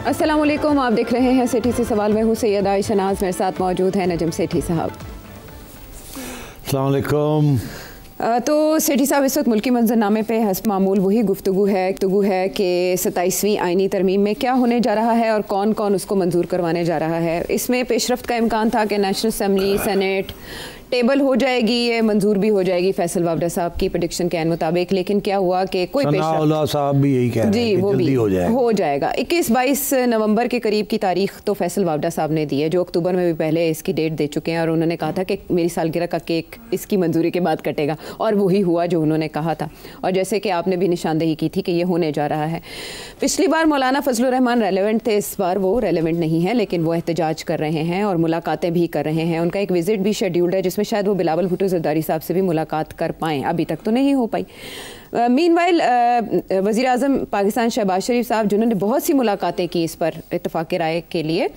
अस्सलाम वालेकुम, आप देख रहे हैं सेठी से सवाल। मैं हूँ सैयद आयशा नाज, मेरे साथ मौजूद है नजम सेठी साहब। अस्सलाम वालेकुम। तो सेठी साहब, इस वक्त मुल्की मंजरनामे पे हस्ब मामूल वही गुफ्तगू है कि 27वीं आइनी तरमीम में क्या होने जा रहा है और कौन कौन उसको मंजूर करवाने जा रहा है। इसमें पेशरफ्त का इम्कान था कि नेशनल असम्बली, सेनेट टेबल हो जाएगी, ये मंजूर भी हो जाएगी फैसल वावडा साहब की प्रेडिक्शन के मुताबिक। लेकिन क्या हुआ कि कोई पेशरफ्त साहब भी यही कह रहे हैं कि वो भी हो जाएगा। 21-22 नवंबर के करीब की तारीख तो फैसल वावडा साहब ने दी है, जो अक्टूबर में भी पहले इसकी डेट दे चुके हैं, और उन्होंने कहा था कि मेरी सालगिरह का केक इसकी मंजूरी के बाद कटेगा, और वही हुआ जो उन्होंने कहा था। और जैसे कि आपने भी निशानदेही की थी कि ये होने जा रहा है। पिछली बार मौलाना फजलुर रहमान रेलेवेंट थे, इस बार वो रेलेवेंट नहीं है, लेकिन वो एहतजाज कर रहे हैं और मुलाकातें भी कर रहे हैं। उनका एक विजिट भी शेड्यूल्ड है जिसमें शायद वो बिलावल भुट्टो ज़रदारी साहब से भी मुलाकात कर पाएँ, अभी तक तो नहीं हो पाई। मीनवाइल वज़ीर आज़म पाकिस्तान शहबाज शरीफ साहब, जिन्होंने बहुत सी मुलाकातें की इस पर इत्तफ़ाक़ राय के लिए,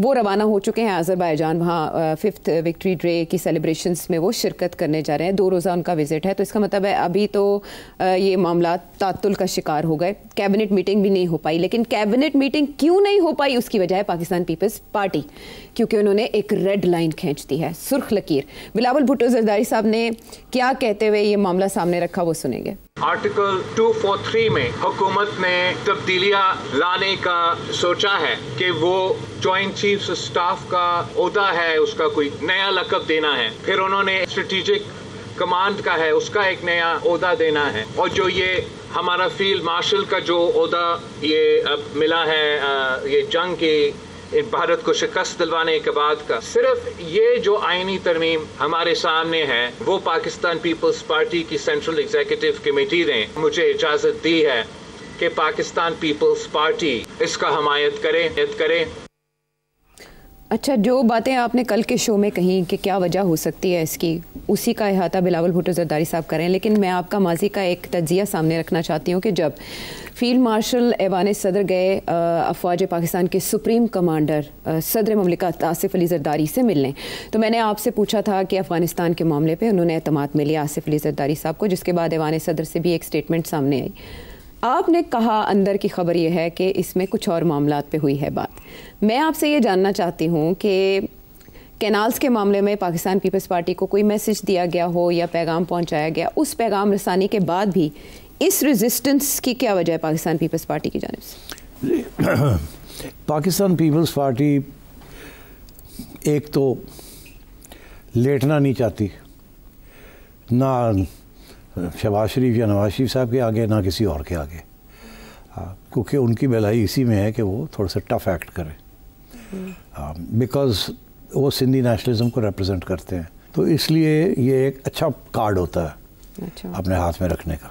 वो रवाना हो चुके हैं अज़रबैजान। वहाँ 5th विक्ट्री डे की सेलिब्रेशंस में वो शिरकत करने जा रहे हैं। 2 रोज़ा उनका विज़िट है। तो इसका मतलब है अभी तो ये मामला तातुल का शिकार हो गए। कैबिनेट मीटिंग भी नहीं हो पाई। लेकिन कैबिनेट मीटिंग क्यों नहीं हो पाई, उसकी वजह है पाकिस्तान पीपल्स पार्टी, क्योंकि उन्होंने एक रेड लाइन खींच दी है, सुर्ख लकीर। बिलावल भुट्टो ज़रदारी साहब ने क्या कहते हुए ये मामला सामने रखा, वो सुनेंगे। आर्टिकल 243 में हुकूमत ने तब्दीलियां लाने का सोचा है कि वो जॉइंट चीफ स्टाफ का ओहदा है, उसका कोई नया लक़ब देना है। फिर उन्होंने स्ट्रेटेजिक कमांड का है, उसका एक नया ओहदा देना है। और जो ये हमारा फील्ड मार्शल का जो ओहदा ये अब मिला है, ये जंग की भारत को शिकस्त दिलवाने के बाद का, सिर्फ ये जो आईनी तरमीम हमारे सामने है वो पाकिस्तान पीपल्स पार्टी की सेंट्रल एग्जीक्यूटिव कमेटी ने मुझे इजाज़त दी है कि पाकिस्तान पीपल्स पार्टी इसका हमायत करे। अच्छा, जो बातें आपने कल के शो में कही कि क्या वजह हो सकती है इसकी, उसी का अहाता बिलावल भुट्टो ज़रदारी साहब करें। लेकिन मैं आपका माजी का एक तज्ज़िया सामने रखना चाहती हूँ कि जब फील्ड मार्शल ऐवान सदर गए अफवाज पाकिस्तान के सुप्रीम कमांडर सदर ममलिकत आसिफ अली ज़रदारी से मिलने, तो मैंने आपसे पूछा था कि अफ़गानिस्तान के मामले पर उन्होंने एतमाद में लिया आसिफ अली ज़रदारी साहब को, जिसके बाद ऐवान सदर से भी एक स्टेटमेंट सामने आई। आपने कहा अंदर की खबर यह है कि इसमें कुछ और मामलात पे हुई है बात। मैं आपसे ये जानना चाहती हूँ कि कैनाल्स के मामले में पाकिस्तान पीपल्स पार्टी को कोई मैसेज दिया गया हो या पैगाम पहुँचाया गया, उस पैगाम रसानी के बाद भी इस रेजिस्टेंस की क्या वजह है पाकिस्तान पीपल्स पार्टी की जानिब से? पाकिस्तान पीपल्स पार्टी एक तो लेटना नहीं चाहती, ना शहबाज शरीफ या नवाज शरीफ साहब के आगे, ना किसी और के आगे, क्योंकि उनकी भलाई इसी में है कि वो थोड़ा सा टफ एक्ट करें, बिकॉज वो सिंधी नेशनलिज्म को रिप्रेजेंट करते हैं। तो इसलिए ये एक अच्छा कार्ड होता है अपने हाथ में रखने का।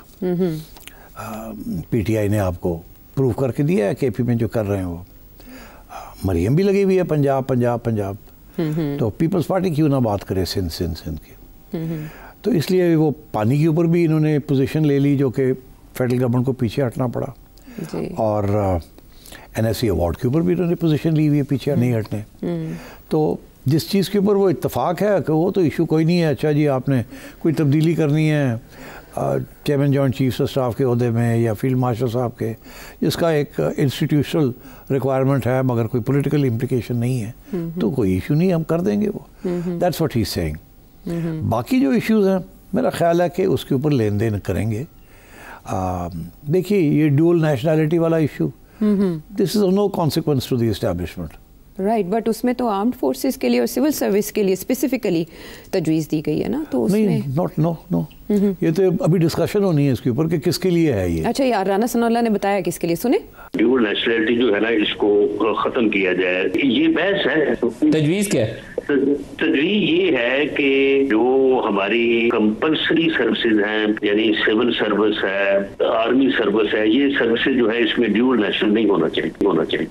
पीटीआई ने आपको प्रूव करके दिया है, केपी में जो कर रहे हैं वो। मरियम भी लगी हुई है पंजाब। तो पीपल्स पार्टी क्यों ना बात करे सिंध की। तो इसलिए वो पानी के ऊपर भी इन्होंने पोजीशन ले ली, जो कि फेडरल गवर्नमेंट को पीछे हटना पड़ा, और एनएससी अवार्ड के ऊपर भी इन्होंने पोजीशन ली हुई है, पीछे नहीं हटने। तो जिस चीज़ के ऊपर वो इत्तेफाक है कि वो तो इशू कोई नहीं है। अच्छा जी, आपने कोई तब्दीली करनी है chairman joint chief of staff के ओहदे में या फील्ड मार्शल साहब के, जिसका एक इंस्टीट्यूशनल रिक्वायरमेंट है मगर कोई पॉलिटिकल इम्प्लिकेशन नहीं है, तो कोई इशू नहीं, हम कर देंगे वो। That's what he is saying. बाकी जो इश्यूज़ हैं, मेरा ख्याल है कि उसके ऊपर लेन देन करेंगे। देखिए, ये ड्यूअल नेशनैलिटी वाला issue, this is of no consequence to the establishment. Right, but उसमें तो आर्म्ड फोर्सेस के लिए और सिविल सर्विस के लिए स्पेसिफिकली तजवीज़ दी गई है ना, तो उसमें नहीं, नो ये तो अभी डिस्कशन होनी है इसके ऊपर कि किसके लिए है ये। अच्छा, यार राना सनाउल्लाह ने बताया किसके लिए, सुने। ड्यूअल नेशनैलिटी जो है ना, इसको खत्म किया जाए, ये बहस है। तजवीज़ क्या है? तजवीज़ ये है कि जो हमारी कंपल्सरी सर्विसेज हैं, यानी सिविल सर्विस है, आर्मी सर्विस है, ये सर्विसेज जो है इसमें ड्यूअल नेशनल नहीं होना चाहिए।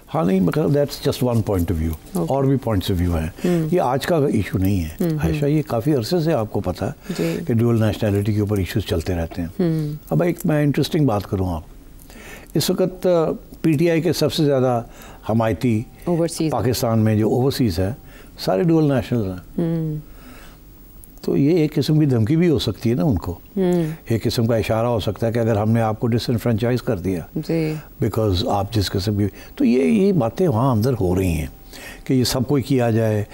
हाँ, नहीं, मतलब that's just one point of view. और भी पॉइंट्स ऑफ व्यू हैं, ये आज का इशू नहीं है। आयशा, ये काफ़ी अरसे से आपको पता है कि ड्यूअल नेशनैलिटी के ऊपर इश्यूज चलते रहते हैं। अब एक मैं इंटरेस्टिंग बात करूँ, आप इस वक्त पीटीआई के सबसे ज़्यादा हमायती पाकिस्तान में जो ओवरसीज़ है, सारे ड्यूअल नेशनल हैं। तो ये एक किस्म की धमकी भी हो सकती है ना उनको, एक किस्म का इशारा हो सकता है कि अगर हमने आपको डिसइनफ्रेंचाइज कर दिया बिकॉज आप जिस किस्म की, तो ये बातें वहाँ अंदर हो रही हैं कि ये सब कोई किया जाए।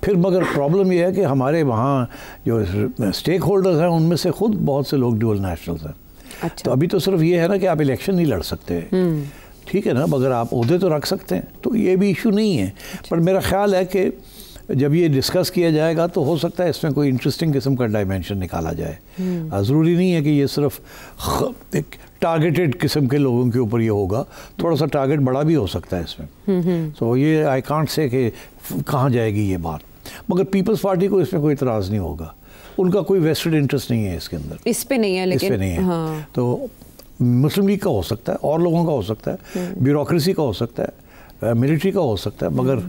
फिर मगर प्रॉब्लम ये है कि हमारे वहाँ जो स्टेक होल्डर्स हैं उनमें से खुद बहुत से लोग ड्यूअल नेशनल्स हैं। अच्छा। तो अभी तो सिर्फ ये है ना कि आप इलेक्शन नहीं लड़ सकते, ठीक है ना, मगर आप ओहदे तो रख सकते हैं, तो ये भी इशू नहीं है। पर मेरा ख्याल है कि जब ये डिस्कस किया जाएगा तो हो सकता है इसमें कोई इंटरेस्टिंग किस्म का डायमेंशन निकाला जाए। ज़रूरी नहीं है कि ये सिर्फ एक टारगेटेड किस्म के लोगों के ऊपर ये होगा, थोड़ा सा टारगेट बड़ा भी हो सकता है इसमें। तो ये आई कांट से कि कहाँ जाएगी ये बात, मगर पीपल्स पार्टी को इसमें कोई इतराज़ नहीं होगा, उनका कोई वेस्टेड इंटरेस्ट नहीं है इसके अंदर, इस पे नहीं है, लेकिन इस पे नहीं है। हाँ। तो मुस्लिम लीग का हो सकता है, और लोगों का हो सकता है, ब्यूरोक्रेसी का हो सकता है, मिलिट्री का हो सकता है, मगर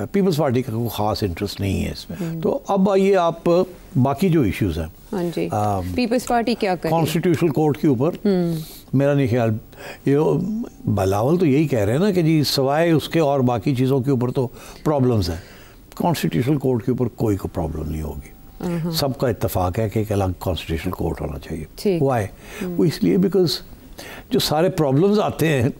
पीपल्स पार्टी का कोई ख़ास इंटरेस्ट नहीं है इसमें। तो अब आइए आप बाकी जो इश्यूज़ हैं, हाँ जी, पीपल्स पार्टी क्या करे कॉन्स्टिट्यूशनल कोर्ट के ऊपर, मेरा नहीं ख्याल, ये बिलावल तो यही कह रहे हैं ना कि जी सवाए उसके और बाकी चीज़ों के ऊपर तो प्रॉब्लम्स हैं, कॉन्स्टिट्यूशनल कोर्ट के ऊपर कोई प्रॉब्लम नहीं होगी। सबका इत्तेफाक है कि एक अलग कॉन्स्टिट्यूशनल कोर्ट होना चाहिए। वाई? वो इसलिए बिकॉज जो सारे प्रॉब्लम्स आते हैं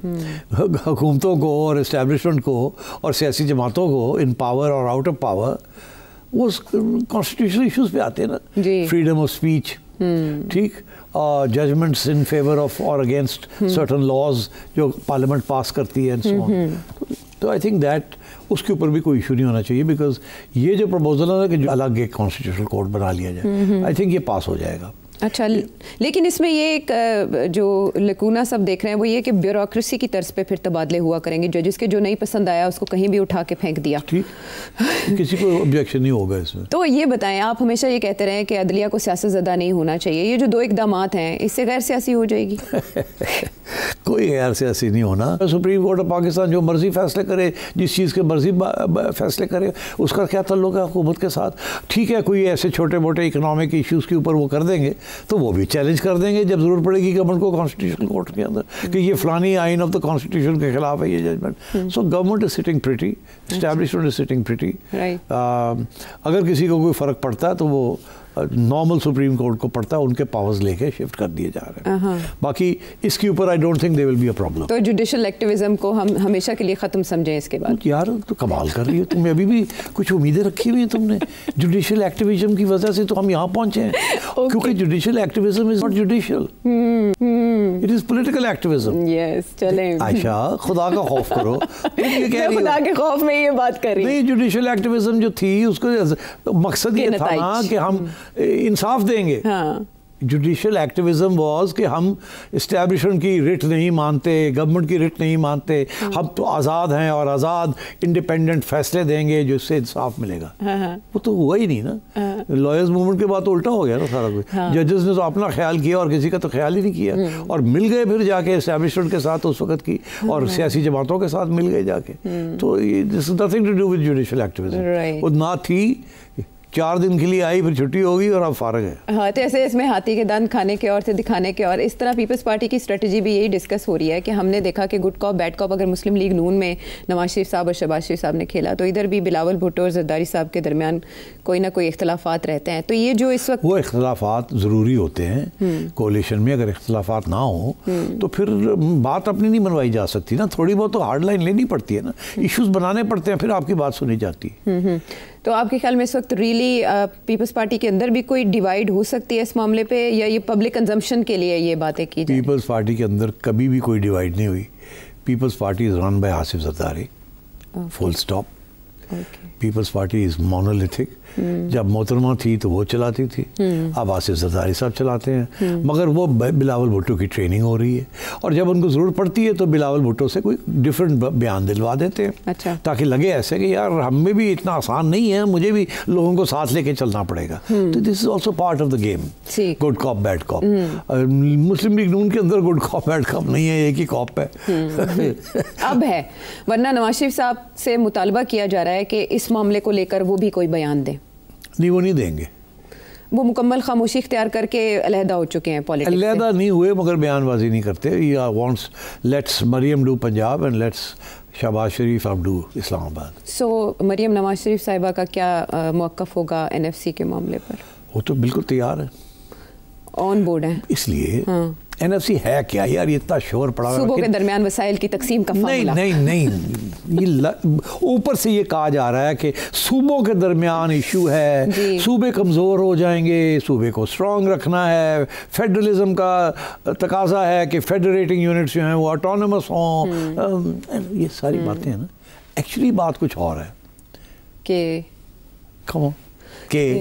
हुकूमतों को और इस्टेब्लिशमेंट को और सियासी जमातों को इन पावर और आउट ऑफ पावर, वो कॉन्स्टिट्यूशनल इश्यूज पे आते हैं ना, फ्रीडम ऑफ स्पीच, ठीक, जजमेंट्स इन फेवर ऑफ और अगेंस्ट सर्टन लॉज जो पार्लियामेंट पास करती है एंड सो ऑन। तो आई थिंक दैट उसके ऊपर भी कोई इशू नहीं होना चाहिए, बिकॉज ये जो प्रपोजल है ना कि अलग एक कॉन्स्टिट्यूशनल कोर्ट बना लिया जाए, आई थिंक ये पास हो जाएगा। अच्छा, लेकिन इसमें ये एक जो लकूना सब देख रहे हैं वो ये कि ब्यूरोक्रेसी की तर्ज पे फिर तबादले हुआ करेंगे, जजेस के जो नहीं पसंद आया उसको कहीं भी उठा के फेंक दिया, ठीक, किसी को ऑब्जेक्शन नहीं होगा इसमें। तो ये बताएं, आप हमेशा ये कहते रहे कि अदलिया को सियासत ज़दा नहीं होना चाहिए, ये जो दो इकदामात हैं इससे गैर सियासी हो जाएगी? कोई गैर सियासी नहीं होना। सुप्रीम कोर्ट ऑफ पाकिस्तान जो मर्जी फैसले करे, जिस चीज़ के मर्जी फैसले करे, उसका क्या ताल्लुक है हुकूमत के साथ? ठीक है, कोई ऐसे छोटे मोटे इकनॉमिक इश्यूज़ के ऊपर वो कर देंगे तो वो भी चैलेंज कर देंगे जब ज़रूरत पड़ेगी गवर्नमेंट को कॉन्स्टिट्यूशनल कोर्ट के अंदर कि ये फलानी आइन ऑफ द कॉन्स्टिट्यूशन के खिलाफ है ये judgment. So government is sitting pretty, establishment is sitting pretty. अगर किसी को कोई फ़र्क पड़ता है तो वो नॉर्मल सुप्रीम कोर्ट को पड़ता है, उनके पावर्स लेके शिफ्ट कर दिए जा रहे हैं। बाकी इसके ऊपर I don't think there will be a problem. तो जुडिशल एक्टिविज्म को हम हमेशा के लिए ख़त्म समझें इसके बाद? यार तो कमाल कर रही हो तुम, अभी भी कुछ उम्मीदें रखी हुई हैं तुमने। जुडिशल एक्टिविज्म की वजह से तो हम यहाँ पहुँचे हैं, क्योंकि judicial activism is not judicial, it is political activism. Yes, चलें आयशा, खुदा का खौफ करो। खुदा के खौफ में ये बात कर रही नहीं, जुडिशल एक्टिविज्म जो थी उसको मकसद ये था ना कि हम इंसाफ देंगे। हाँ। जुडिशल एक्टिविज्म वाज कि हम इस्टेब्लिशमेंट की रिट नहीं मानते, गवर्नमेंट की रिट नहीं मानते, हम तो आज़ाद हैं और आज़ाद इंडिपेंडेंट फैसले देंगे जिससे इंसाफ मिलेगा। वो तो हुआ ही नहीं ना। लॉयर्स मूवमेंट के बाद तो उल्टा हो गया ना सारा कुछ। जजेस ने तो अपना ख्याल किया और किसी का तो ख्याल ही नहीं किया, और मिल गए फिर जाके इस्टेब्लिशमेंट के साथ उस वक्त की और सियासी जमातों के साथ मिल गए जाके। तो this is nothing to do with judicial activism. वो ना थी, 4 दिन के लिए आई, फिर छुट्टी होगी और अब फारग है। हाँ, तो ऐसे इसमें हाथी के दांत खाने के और से दिखाने के, और इस तरह पीपल्स पार्टी की स्ट्रेटजी भी यही डिस्कस हो रही है कि हमने देखा कि गुड कॉप बैड कॉप अगर मुस्लिम लीग नून में नवाज शरीफ साहब और शहबाज शरीफ साहब ने खेला, तो इधर भी बिलावल भुट्टो और जरदारी साहब के दरमियान कोई ना कोई इख्तलाफात रहते हैं। तो ये जो इस वक्त वो इख्तलाफात ज़रूरी होते हैं कोalition में, अगर इख्तलाफात ना हो तो फिर बात अपनी नहीं बनवाई जा सकती ना, थोड़ी बहुत तो हार्ड लाइन लेनी पड़ती है ना, इश्यूज़ बनाने पड़ते हैं, फिर आपकी बात सुनी जाती है। तो आपके ख्याल में इस वक्त रियली पीपल्स पार्टी के अंदर भी कोई डिवाइड हो सकती है इस मामले पे, या ये पब्लिक कंजम्पशन के लिए ये बातें की जाए? पीपल्स पार्टी के अंदर कभी भी कोई डिवाइड नहीं हुई। Peoples Party is run by Asif Zardari, full stop. Peoples Party is monolithic. जब मोहतरमा थी तो वो चलाती थी, अब आसिफ जरदारी साहब चलाते हैं, मगर वो बिलावल भुट्टो की ट्रेनिंग हो रही है, और जब उनको ज़रूरत पड़ती है तो बिलावल भुट्टो से कोई डिफरेंट बयान दिलवा देते हैं। अच्छा। ताकि लगे ऐसे कि यार हम में भी इतना आसान नहीं है, मुझे भी लोगों को साथ लेके चलना पड़ेगा। तो this is also part of the game, good cop bad cop. Muslim League Noon के अंदर गुड कॉप बैड कॉप नहीं है, एक ही कॉप है। अब है, वरना नवाज शरीफ साहब से मुतालबा किया जा रहा है कि इस मामले को लेकर वो भी कोई बयान दें। नहीं, वो नहीं देंगे, वो मुकम्मल खामोशी इख्तियार करके अलहदा हो चुके हैं पॉलिटिक्स से। अलहदा नहीं हुए, मगर बयानबाजी नहीं करते। Wants let's Maryam do Punjab and let's Shahbaz Sharif अब्दू इस्लामाबाद। सो मरियम नवाज शरीफ साहिबा का क्या मौक़िफ़ होगा एनएफसी के मामले पर? वो तो बिल्कुल तैयार है, ऑन बोर्ड है। इसलिए एनएफसी है क्या यार, ये इतना शोर पड़ा सूबों के दरमियान वसाइल की तकसीम का फार्मूला। नहीं ये ऊपर से ये कहा जा रहा है कि सूबों के दरमियान इशू है, सूबे कमज़ोर हो जाएंगे, सूबे को स्ट्रॉन्ग रखना है, फेडरलिज्म का तकाजा है कि फेडरेटिंग यूनिट्स जो हैं वो ऑटोनमस हों, ये सारी बातें हैं ना। एक्चुअली बात कुछ और है कि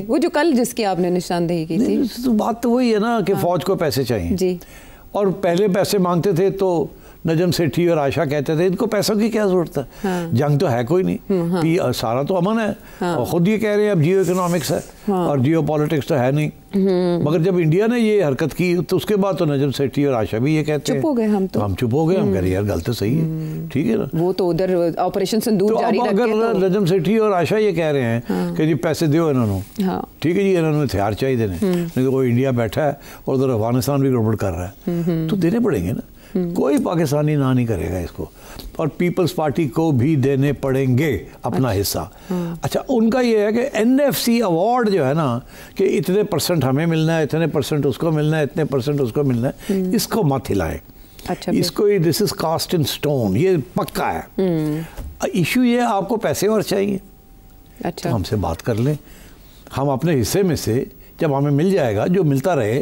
वो जो कल जिसकी आपने निशानदेही की थी, तो बात तो वही है ना कि फ़ौज को पैसे चाहिए जी, और पहले पैसे मांगते थे तो नजम सेठी और आशा कहते थे इनको पैसों की क्या जरूरत है, हाँ। जंग तो है कोई नहीं, सारा तो अमन है, हाँ। और खुद ये कह रहे हैं अब जियो इकोनॉमिक्स है, हाँ। और जियो पॉलिटिक्स तो है नहीं। मगर जब इंडिया ने ये हरकत की तो उसके बाद तो नजम सेठी और आशा भी ये कहते हैं, चुप हो गए हम तो चुप हो गए, हम कह रहे यार गलत तो सही है, ठीक है ना। वो तो उधर ऑपरेशन सिंदूर जारी रखे, अगर नजम सेठी और आशा ये कह रहे हैं कि जी पैसे दो इन्होंने, ठीक है जी, इन्होंने हथियार चाहिए देने, नहीं तो कोई इंडिया बैठा है और उधर अफगानिस्तान भी गड़बड़ कर रहा है, तो देने पड़ेंगे ना, कोई पाकिस्तानी ना नहीं करेगा इसको, और पीपल्स पार्टी को भी देने पड़ेंगे अपना हिस्सा। अच्छा, उनका ये है कि एनएफसी अवार्ड जो है ना कि इतने % हमें मिलना है, इतने % उसको मिलना है, इतने % उसको मिलना है, इसको मत हिलाएं। अच्छा, इसको this is cast in stone, ये पक्का है। इशू ये आपको पैसे और चाहिए, अच्छा, तो हमसे बात कर लें, हम अपने हिस्से में से जब हमें मिल जाएगा, जो मिलता रहे,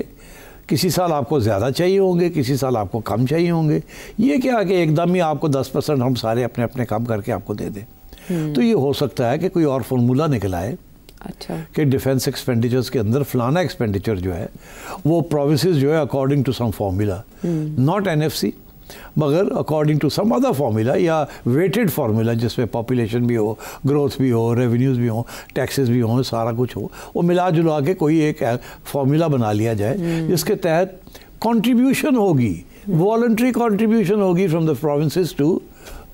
किसी साल आपको ज़्यादा चाहिए होंगे, किसी साल आपको कम चाहिए होंगे, ये क्या कि एकदम ही आपको 10% हम सारे अपने अपने काम करके आपको दे दें। तो ये हो सकता है कि कोई और फॉर्मूला निकल आए, अच्छा, कि डिफेंस एक्सपेंडिचर्स के अंदर फलाना एक्सपेंडिचर जो है वो प्रोविंसेस जो है according to some formula, not NFC मगर according to some other formula या वेटेड फार्मूला, जिसमें पॉपुलेशन भी हो, ग्रोथ भी हो, रेवेन्यूज़ भी हो, टैक्सेस भी हो, सारा कुछ हो, वो मिला जुला के कोई एक फार्मूला बना लिया जाए जिसके तहत कंट्रीब्यूशन होगी, वॉलंटरी कंट्रीब्यूशन होगी from the provinces to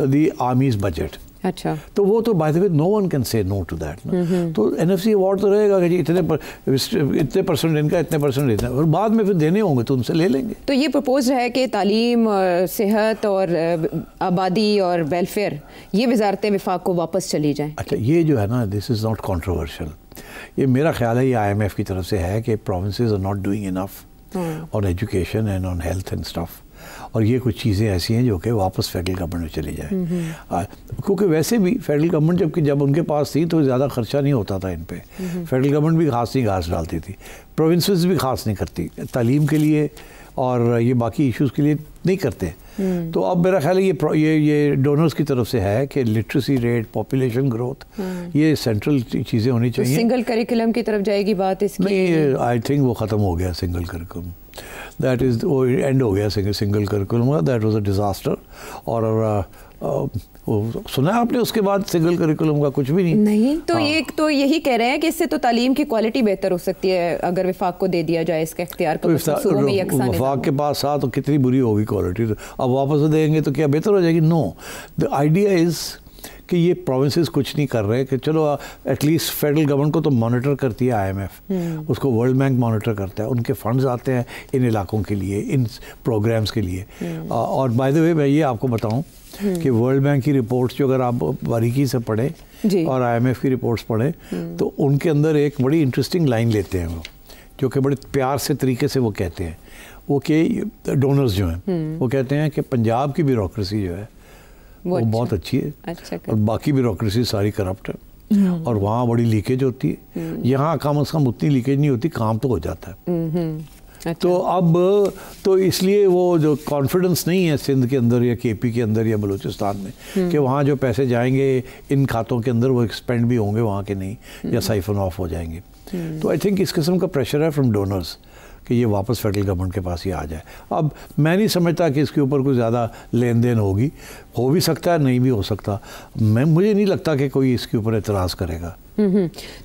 the army's budget. अच्छा, तो वो तो by the way no one can say no to that ना। तो एनएफसी अवार्ड तो रहेगा कि जी इतने % इनका, इतने % इतना, और बाद में फिर देने होंगे तो उनसे ले लेंगे। तो ये प्रपोज है कि तालीम और सेहत और आबादी और वेलफेयर, ये वजारतें विफाक को वापस चली जाएं। अच्छा, ये जो है ना, दिस इज़ नॉट कॉन्ट्रोवर्शियल, ये मेरा ख्याल है ये IMF की तरफ से है कि provinces are not doing enough on education and on health and stuff, और ये कुछ चीज़ें ऐसी हैं जो कि वापस फेडरल गवर्नमेंट में चली जाए, क्योंकि वैसे भी फेडरल गवर्नमेंट जब उनके पास थी तो ज़्यादा खर्चा नहीं होता था इन पे, फेडरल गवर्नमेंट भी खास नहीं घास डालती थी, प्रोविंसेस भी खास नहीं करती तालीम के लिए और ये बाकी इश्यूज़ के लिए नहीं करते। तो अब मेरा ख्याल है ये डोनर्स की तरफ से है कि लिटरेसी रेट, पॉपुलेशन ग्रोथ, ये सेंट्रल चीज़ें होनी चाहिए। सिंगल करिकुलम की तरफ जाएगी बात इसकी? नहीं, आई थिंक वो ख़त्म हो गया सिंगल करिकुलम, दैट इज़ वो एंड हो गया single curriculum, that was a disaster. और सुना आपने उसके बाद सिंगल करिकुलम का कुछ भी नहीं तो एक तो यही कह रहे हैं कि इससे तो तालीम की क्वालिटी बेहतर हो सकती है अगर विफाक को दे दिया जाए इसका इख्तियार को, वफाक के पास साथ तो कितनी बुरी होगी क्वालिटी, तो अब वापस देंगे तो क्या बेहतर हो जाएगी? नो, द आइडिया इज़ कि ये प्रोविंसेस कुछ नहीं कर रहे, कि चलो एटलीस्ट फेडरल गवर्नमेंट को तो मॉनिटर करती है IMF, उसको वर्ल्ड बैंक मॉनिटर करता है, उनके फंड्स आते हैं इन इलाकों के लिए, इन प्रोग्राम्स के लिए। और बाय द वे मैं ये आपको बताऊं कि वर्ल्ड बैंक की रिपोर्ट्स जो अगर आप बारीकी से पढ़ें और IMF की रिपोर्ट्स पढ़ें तो उनके अंदर एक बड़ी इंटरेस्टिंग लाइन लेते हैं वो, जो कि बड़े प्यार से तरीके से वो कहते हैं, वो कि डोनर्स जो हैं वो कहते हैं कि पंजाब की ब्यूरोक्रेसी जो है वो बहुत अच्छी है, और बाकी ब्यूरोक्रेसी सारी करप्ट है, और वहाँ बड़ी लीकेज होती है, यहाँ कम से कम उतनी लीकेज नहीं होती, काम तो हो जाता है। अच्छा। तो अब तो इसलिए वो जो कॉन्फिडेंस नहीं है सिंध के अंदर या KP के अंदर या बलूचिस्तान में कि वहाँ जो पैसे जाएंगे इन खातों के अंदर वो एक्सपेंड भी होंगे वहाँ के नहीं, या साइफन ऑफ हो जाएंगे। तो आई थिंक इस किस्म का प्रेशर है फ्रॉम डोनर्स कि ये वापस फेडरल गवर्नमेंट के पास ही आ जाए। अब मैं नहीं समझता कि इसके ऊपर कोई ज़्यादा लेन देन होगी, हो भी सकता है, नहीं भी हो सकता, मुझे नहीं लगता कि कोई इसके ऊपर एतराज़ करेगा।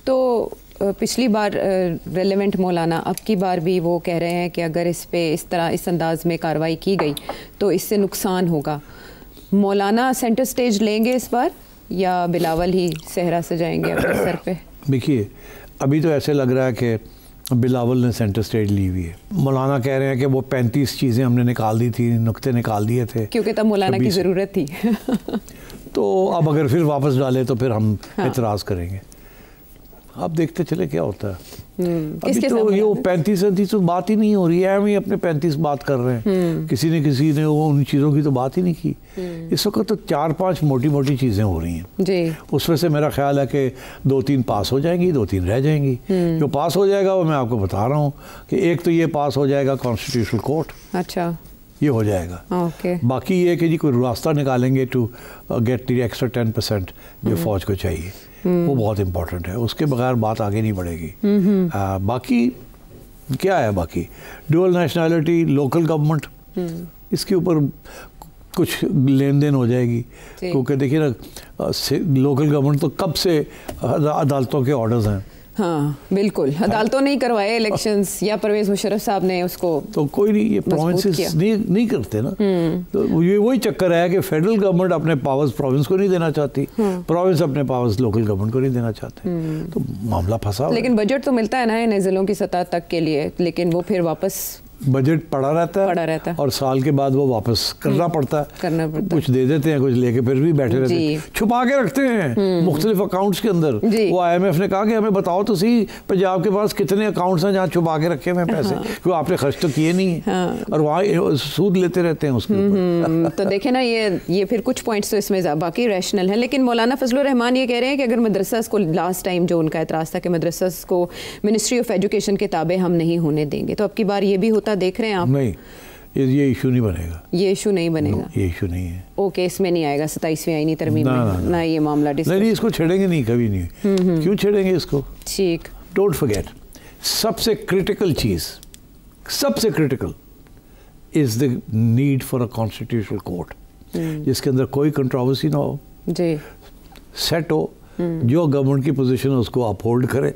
तो पिछली बार रेलेवेंट मौलाना, अब की बार भी वो कह रहे हैं कि अगर इस पे इस तरह इस अंदाज में कार्रवाई की गई तो इससे नुकसान होगा। मौलाना सेंटर स्टेज लेंगे इस बार या बिलावल ही सहरा सजाएंगे अपने सर पे? देखिए, अभी तो ऐसे लग रहा है कि बिलावल ने सेंटर स्टेज ली हुई है। मौलाना कह रहे हैं कि वो 35 चीज़ें हमने निकाल दी थी, नुक्ते निकाल दिए थे क्योंकि तब मौलाना की ज़रूरत थी। तो अब अगर फिर वापस डाले तो फिर हम एतराज़ करेंगे। आप देखते चले क्या होता है। अभी तो ये 35-37 तो बात ही नहीं हो रही है, हम ही अपने 35 बात कर रहे हैं। किसी ने वो उन चीज़ों की तो बात ही नहीं की। इस वक्त तो 4-5 मोटी मोटी चीज़ें हो रही हैं जी। उसमें से मेरा ख्याल है कि 2-3 पास हो जाएंगी, 2-3 रह जाएंगी। जो पास हो जाएगा वो मैं आपको बता रहा हूँ कि एक तो ये पास हो जाएगा कॉन्स्टिट्यूशनल कोर्ट, अच्छा ये हो जाएगा। बाकी ये कि जी कोई रास्ता निकालेंगे टू गेट द एक्स्ट्रा 10% जो फौज को चाहिए, वो बहुत इम्पोर्टेंट है, उसके बगैर बात आगे नहीं बढ़ेगी। बाकी क्या है, बाकी डुअल नेशनैलिटी, लोकल गवर्नमेंट, इसके ऊपर कुछ लेन देन हो जाएगी, क्योंकि देखिए ना लोकल गवर्नमेंट तो कब से अदालतों के ऑर्डर्स हैं। हाँ बिल्कुल, अदालतों ने करवाए इलेक्शंस या परवेज मुशर्रफ साहब ने उसको, तो कोई नहीं, ये प्रोविंसेस नहीं करते ना। तो ये वही चक्कर है कि फेडरल गवर्नमेंट अपने पावर्स प्रोविंस को नहीं देना चाहती, प्रोविंस अपने पावर्स लोकल गवर्नमेंट को नहीं देना चाहते, तो मामला फंसा। लेकिन बजट तो मिलता है ना इन जिलों की सतह तक के लिए, लेकिन वो फिर वापस बजट पड़ा रहता है और साल के बाद वो वापस करना पड़ता है। कुछ दे देते हैं, कुछ लेके फिर भी बैठे रहते हैं, छुपा के रखते हैं मुख्तलिफ अकाउंट्स के अंदर। वो IMF ने कहा कि हमें बताओ तो सही पंजाब के पास कितने अकाउंट्स हैं जहाँ छुपा के रखे हुए पैसे, क्योंकि आपने खर्च तो किए नहीं है और वहाँ सूद लेते रहते हैं उसके ऊपर। तो देखे ना, ये फिर कुछ पॉइंट्स तो इसमें बाकी रैशनल है। लेकिन मौलाना फजलुर रहमान ये कह रहे हैं कि अगर मदरसा को, लास्ट टाइम जो उनका एतराज़ था कि मदरसा को मिनिस्ट्री ऑफ एजुकेशन के ताबे हम नहीं होने देंगे, तो अब की बार ये भी होता देख रहे हैं आप? नहीं, ये इशू नहीं बनेगा। ये इशू नहीं बनेगा, ये इशू नहीं है। ओके, इसमें नहीं आएगा 27वीं आईनी तरमीम में ना ये मामला डिस्कस। नहीं, इसको छेड़ेंगे नहीं, कभी नहीं। क्यों छेड़ेंगे इसको? ठीक, डोंट फॉरगेट, सबसे क्रिटिकल चीज, सबसे critical is the need for a constitutional court जिसके अंदर कोई कंट्रोवर्सी ना हो जी, सेट हो, जो गवर्नमेंट की पोजीशन है उसको अपहोल्ड करे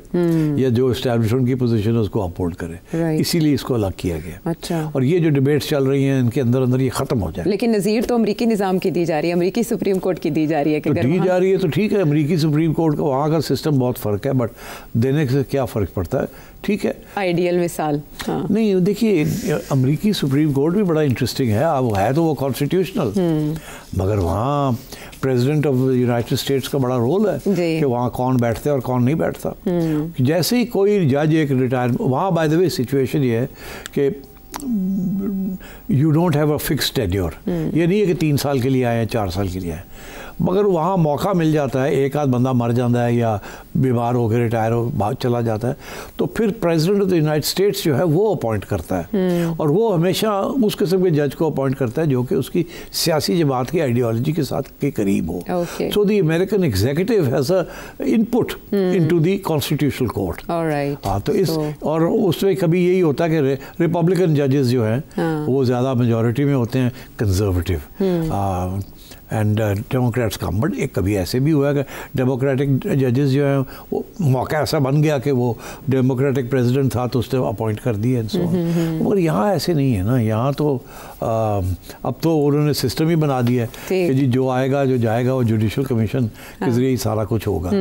या जो एस्टैब्लिशमेंट की पोजीशन है उसको अपहोल्ड करे। इसीलिए इसको अलग किया गया। अच्छा। और ये जो डिबेट्स चल रही हैं इनके अंदर अंदर ये खत्म हो जाए। लेकिन नज़ीर तो अमेरिकी निज़ाम की दी जा रही है, अमेरिकी सुप्रीम कोर्ट की दी जा रही है कि तो दी जा रही है तो ठीक है, अमेरिकी सुप्रीम कोर्ट का वहाँ का सिस्टम बहुत फ़र्क है, बट देने से क्या फ़र्क पड़ता है, ठीक है, आइडियल मिसाल। हाँ। नहीं देखिए, अमेरिकी सुप्रीम कोर्ट भी बड़ा इंटरेस्टिंग है, अब है तो वो कॉन्स्टिट्यूशनल, मगर वहाँ प्रेसिडेंट ऑफ यूनाइटेड स्टेट्स का बड़ा रोल है कि वहाँ कौन बैठता है और कौन नहीं बैठता। जैसे ही कोई जज एक रिटायर, वहाँ बाय द वे सिचुएशन ये है कि you don't have a fix tenure, ये नहीं है कि 3 साल के लिए आए हैं, 4 साल के लिए आए, मगर वहाँ मौका मिल जाता है, एक आध बंदा मर जाता है या बीमार होकर रिटायर हो भाग चला जाता है, तो फिर president of the United states जो है वो अपॉइंट करता है और वो हमेशा उस किस्म के जज को अपॉइंट करता है जो कि उसकी सियासी जमात की आइडियोलॉजी के साथ के करीब हो। So the American executive has a input into the constitutional court. हाँ, तो इस और उसमें कभी यही होता है कि रिपब्लिकन जजेस जो हैं वो ज़्यादा मेजॉरिटी में होते हैं, कंजर्वेटिव एंड डेमोक्रेट्स का, बट एक कभी ऐसे भी हुआ कि डेमोक्रेटिक जजेस जो हैं वो मौका ऐसा बन गया कि वो डेमोक्रेटिक प्रेसिडेंट था तो उसने अपॉइंट कर दिए, मगर यहाँ ऐसे नहीं है ना। यहाँ तो अब तो उन्होंने सिस्टम ही बना दिया है कि जी जो आएगा जो जाएगा वो जुडिशल कमीशन के जरिए ही सारा कुछ होगा।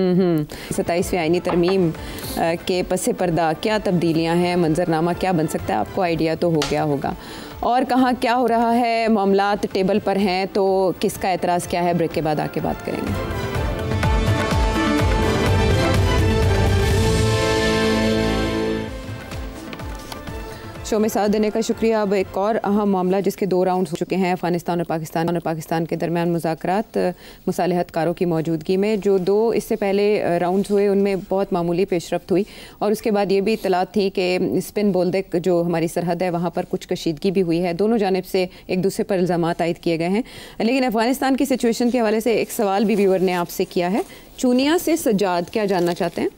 27वीं आईनी तरमीम के पसे पर्दा क्या तब्दीलियाँ हैं, मंजरनामा क्या बन सकता है, आपको आइडिया तो हो गया होगा। और कहाँ क्या हो रहा है, मामलात टेबल पर हैं तो किसका एतराज़ क्या है, ब्रेक के बाद आके बात करेंगे। शो में साथ देने का शुक्रिया। अब एक और अहम मामला जिसके 2 राउंड हो चुके हैं अफ़गानिस्तान और पाकिस्तान के दरमियान मुज़ाकरात मुसालहतकारों की मौजूदगी में। जो 2 इससे पहले राउंड्स हुए उनमें बहुत मामूली पेशरफ्त हुई और उसके बाद ये भी इतलात थी कि स्पिन बोल्देक जो हमारी सरहद है वहाँ पर कुछ कशीदगी भी हुई है। दोनों जानिब से एक दूसरे पर इल्ज़ामात आयद किए गए हैं। लेकिन अफ़गानिस्तान की सिचुएशन के हवाले से एक सवाल भी व्यूअर ने आपसे किया है। चूनिया से सज्जाद क्या जानना चाहते हैं?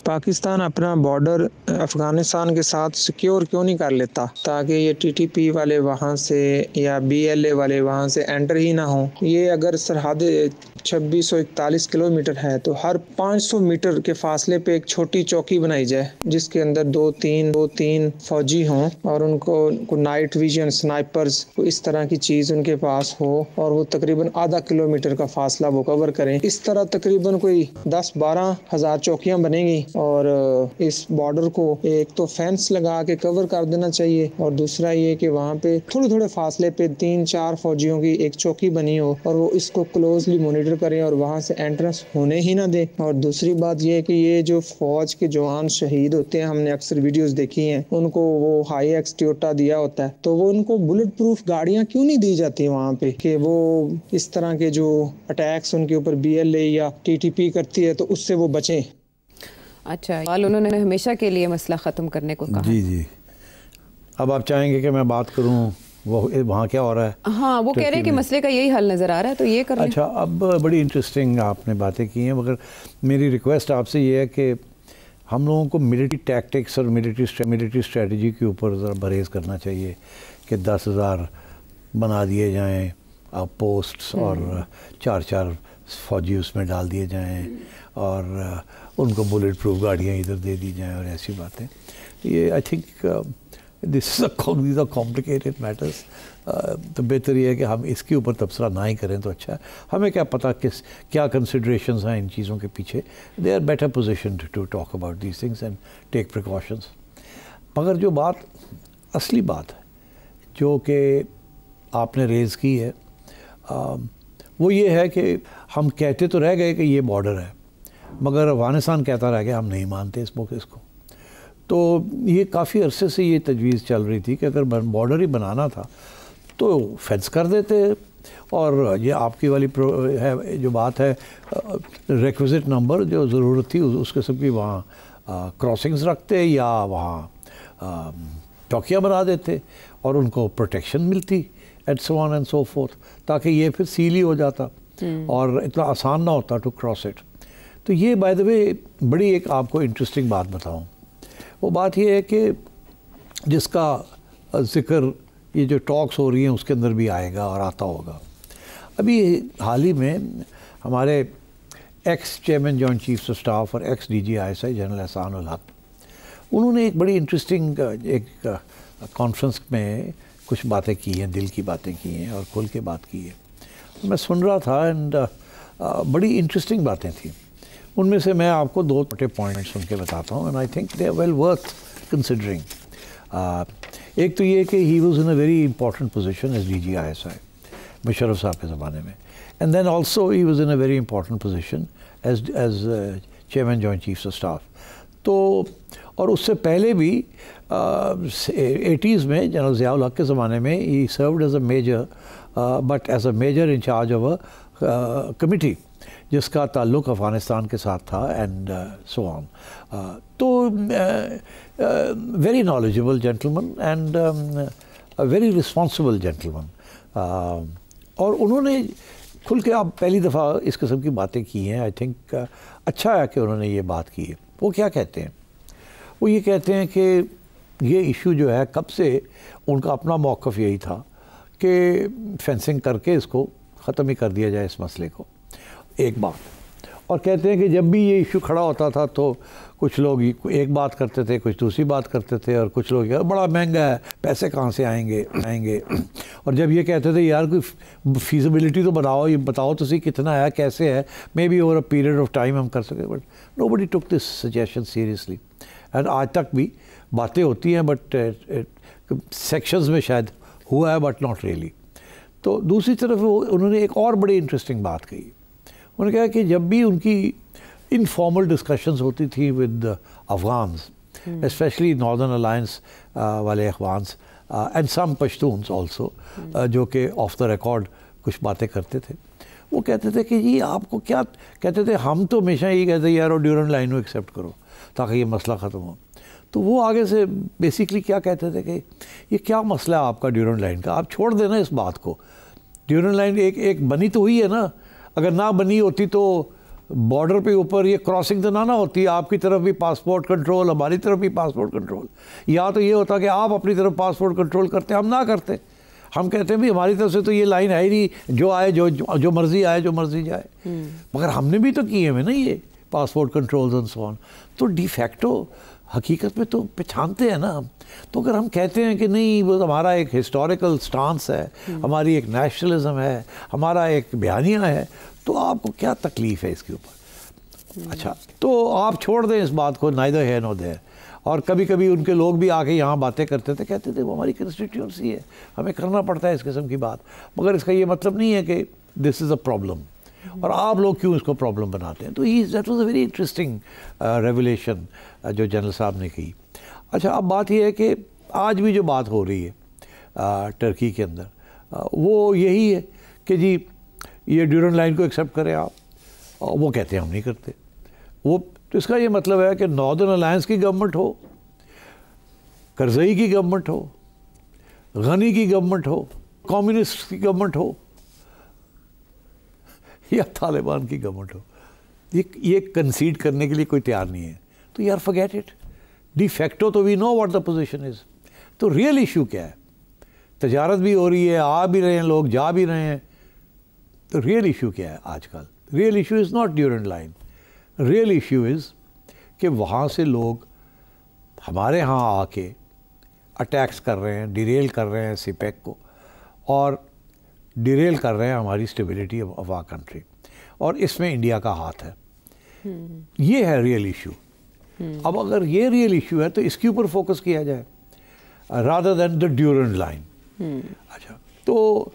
पाकिस्तान अपना बॉर्डर अफ़गानिस्तान के साथ सिक्योर क्यों नहीं कर लेता ताकि ये TTP वाले वहाँ से या BLA वाले वहाँ से एंटर ही ना हो। ये अगर सरहद 2641 किलोमीटर है तो हर 500 मीटर के फासले पे एक छोटी चौकी बनाई जाए जिसके अंदर 2-3 फौजी हों और उनको नाइट विजन स्नाइपर्स इस तरह की चीज़ उनके पास हो और वो तकरीबन आधा किलोमीटर का फासला वो कवर करें। इस तरह तकरीबन कोई 10-12 हज़ार चौकियाँ बनेंगी और इस बॉर्डर को एक तो फेंस लगा के कवर कर देना चाहिए, और दूसरा ये कि वहाँ पे थोड़े थोड़े फासले पे 3-4 फौजियों की एक चौकी बनी हो और वो इसको क्लोजली मॉनिटर करें और वहाँ से एंट्रेंस होने ही ना दे। और दूसरी बात ये है कि ये जो फौज के जवान शहीद होते हैं, हमने अक्सर वीडियोस देखी हैं, उनको वो हाई एक्स टोयोटा दिया होता है, तो वो उनको बुलेट प्रूफ गाड़ियाँ क्यों नहीं दी जाती वहाँ पे कि वो इस तरह के जो अटैक्स उनके ऊपर BLA या TTP करती है तो उससे वो बचें। अच्छा, उन्होंने हमेशा के लिए मसला ख़त्म करने को कहा। जी जी। अब आप चाहेंगे कि मैं बात करूं वो वहाँ क्या हो रहा है? हाँ, वो कह रहे हैं कि मसले का यही हल नज़र आ रहा है, तो ये कर लें। अच्छा, अब बड़ी इंटरेस्टिंग आपने बातें की हैं, मगर मेरी रिक्वेस्ट आपसे ये है कि हम लोगों को मिलिट्री टैक्टिक्स और मिलिट्री स्ट्रेटजी के ऊपर ज़रा बरेज करना चाहिए कि 10,000 बना दिए जाएं पोस्ट्स और 4-4 फौजी उसमें डाल दिए जाएं और उनको बुलेट प्रूफ गाड़ियाँ इधर दे दी जाएं और ऐसी बातें। ये I think this is a complicated matters. तो बेहतर ये है कि हम इसके ऊपर तबसरा ना ही करें तो अच्छा है। हमें क्या पता क्या कंसिडरेशंस हैं इन चीज़ों के पीछे। They are better position to talk about these things and take precautions. मगर जो बात असली बात है जो कि आपने रेज़ की है वो ये है कि हम कहते तो रह गए कि ये बॉर्डर है, मगर अफगानिस्तान कहता रह गया हम नहीं मानते इस को। तो ये काफ़ी अरसे से ये तजवीज़ चल रही थी कि अगर बॉर्डर ही बनाना था तो फेंस कर देते, और ये आपकी वाली है जो बात है रिक्विजिट नंबर जो ज़रूरत थी उस किस्म की वहाँ क्रॉसिंग्स रखते या वहाँ चौकियाँ बना देते और उनको प्रोटेक्शन मिलती and so on and so fourth, ताकि ये फिर सील ही हो जाता और इतना आसान ना होता टू क्रॉस इट। तो ये बाय द वे बड़ी एक आपको इंटरेस्टिंग बात बताऊँ। वो बात ये है कि जिसका ज़िक्र ये जो टॉक्स हो रही हैं उसके अंदर भी आएगा और आता होगा। अभी हाल ही में हमारे x chairman joint chiefs of staff और एक्स DG ISI जनरल एहसान उल हक, उन्होंने एक बड़ी इंटरेस्टिंग एक कॉन्फ्रेंस में कुछ बातें की हैं, दिल की बातें की हैं और खुल के बात की है। मैं सुन रहा था एंड बड़ी इंटरेस्टिंग बातें थी। उनमें से मैं आपको 2 छोटे पॉइंट्स सुन के बताता हूँ and I think they are well worth considering. एक तो ये कि he was in a very important position as DG ISI Musharraf साहब के ज़माने में, and then also he was in a very important position as chairman joint chiefs of staff. तो और उससे पहले भी 80s में जनरल ज़ियाउल हक के ज़माने में he served as a major, but as a major in charge of a committee जिसका ताल्लुक़ अफ़गानिस्तान के साथ था एंड सो ऑन। तो very knowledgeable gentleman and very responsible gentleman, और उन्होंने खुल के आप पहली दफ़ा इस किस्म की बातें की हैं। आई थिंक अच्छा है कि उन्होंने ये बात की है। वो क्या कहते हैं? वो ये कहते हैं कि ये इशू जो है कब से उनका अपना मौक़िफ़ यही था कि फेंसिंग करके इसको ख़त्म ही कर दिया जाए इस मसले को, एक बात। और कहते हैं कि जब भी ये इशू खड़ा होता था तो कुछ लोग एक बात करते थे, कुछ दूसरी बात करते थे, और कुछ लोग बड़ा महंगा है, पैसे कहाँ से आएंगे। और जब ये कहते थे यार कोई फीजिबिलिटी तो बनाओ, ये बताओ तो सही कितना है, कैसे है, may be over a period of time हम कर सकें, but nobody took this suggestion seriously. And आज तक भी बातें होती हैं बट सेक्शंस में शायद हुआ है बट नॉट रियली। तो दूसरी तरफ उन्होंने एक और बड़ी इंटरेस्टिंग बात कही। उन्होंने कहा कि जब भी उनकी इनफॉर्मल डिस्कशंस होती थी with Afghans, especially northern alliance वाले Afghans and some Pashtuns also, जो कि ऑफ द रिकॉर्ड कुछ बातें करते थे, वो कहते थे कि जी आपको क्या कहते थे, हम तो हमेशा यही कहते हैं यार और ड्यूरेंट लाइन को एक्सेप्ट करो ताकि ये मसला ख़त्म हो। तो वो आगे से बेसिकली क्या कहते थे कि ये क्या मसला है आपका ड्यूरेंट लाइन का, आप छोड़ देना इस बात को। ड्यूरेंट लाइन एक बनी तो हुई है ना, अगर ना बनी होती तो बॉर्डर पे ऊपर ये क्रॉसिंग तो ना होती, आपकी तरफ भी पासपोर्ट कंट्रोल, हमारी तरफ भी पासपोर्ट कंट्रोल। या तो ये होता कि आप अपनी तरफ पासपोर्ट कंट्रोल करते, हम ना करते। हम कहते हैं भी हमारी तरफ से तो ये लाइन है ही नहीं, जो आए जो मर्जी आए, जो मर्जी जाए। मगर हमने भी तो किए हुए ना ये passport controls and so on. तो डिफैक्टो हकीकत में तो पहचानते हैं ना हम। तो अगर हम कहते हैं कि नहीं वो हमारा एक हिस्टोरिकल स्टांस है, हमारी एक नेशनलिज्म है, हमारा एक बयानिया है, तो आपको क्या तकलीफ़ है इसके ऊपर? अच्छा, तो आप छोड़ दें इस बात को, नाइदर है नो देयर। और कभी कभी उनके लोग भी आके यहाँ बातें करते थे, कहते थे वो हमारी कंस्टिट्यूंसी है, हमें करना पड़ता है इस किस्म की बात, मगर इसका ये मतलब नहीं है कि दिस इज़ अ प्रॉब्लम और आप लोग क्यों इसको प्रॉब्लम बनाते हैं। तो that was a very interesting revelation जो जनरल साहब ने की। अच्छा, अब बात यह है कि आज भी जो बात हो रही है टर्की के अंदर, वो यही है कि जी ये ड्यूरेंट लाइन को एक्सेप्ट करें आप, वो कहते हैं हम नहीं करते। वो तो इसका ये मतलब है कि नॉर्दर्न अलायंस की गवर्नमेंट हो, करज़ई की गवर्नमेंट हो, गनी की गवर्नमेंट हो, कम्युनिस्ट की गवर्नमेंट हो या तालिबान की गवर्नमेंट हो, ये कंसीड करने के लिए कोई तैयार नहीं है। तो यार फॉरगेट इट, डी फैक्टो तो we know what the position is. तो रियल इशू क्या है? तजारत भी हो रही है, आ भी रहे हैं लोग, जा भी रहे हैं, तो रियल इशू क्या है आजकल? Real issue is not Durand line, real issue is कि वहाँ से लोग हमारे यहाँ आके अटैक्स कर रहे हैं, डिरेल कर रहे हैं सीपैक को, और डिरेल कर रहे हैं हमारी स्टेबिलिटी ऑफ आवर कंट्री, और इसमें इंडिया का हाथ है। ये है रियल इशू। अब अगर ये रियल इशू है तो इसके ऊपर फोकस किया जाए rather than the Durand line. अच्छा, तो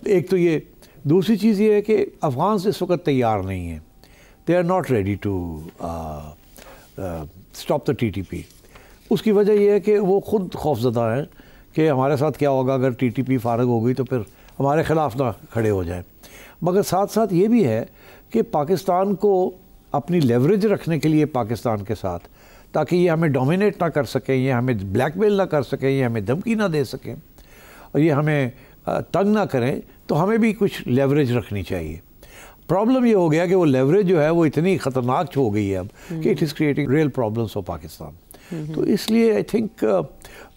एक तो ये, दूसरी चीज़ ये है कि अफ़गान इस वक्त तैयार नहीं है, they are not ready to stop the TTP। उसकी वजह यह है कि वो खुद खौफजदा हैं कि हमारे साथ क्या होगा अगर TTP फारग हो गई तो फिर हमारे ख़िलाफ़ ना खड़े हो जाए। मगर साथ साथ ये भी है कि पाकिस्तान को अपनी लेवरेज रखने के लिए पाकिस्तान के साथ, ताकि ये हमें डोमिनेट ना कर सकें, ये हमें ब्लैकमेल ना कर सकें, ये हमें धमकी ना दे सकें और ये हमें तंग ना करें, तो हमें भी कुछ लेवरेज रखनी चाहिए। प्रॉब्लम ये हो गया कि वो लेवरेज जो है वो इतनी ख़तरनाक हो गई है अब कि it is creating real problems for Pakistan. तो इसलिए आई थिंक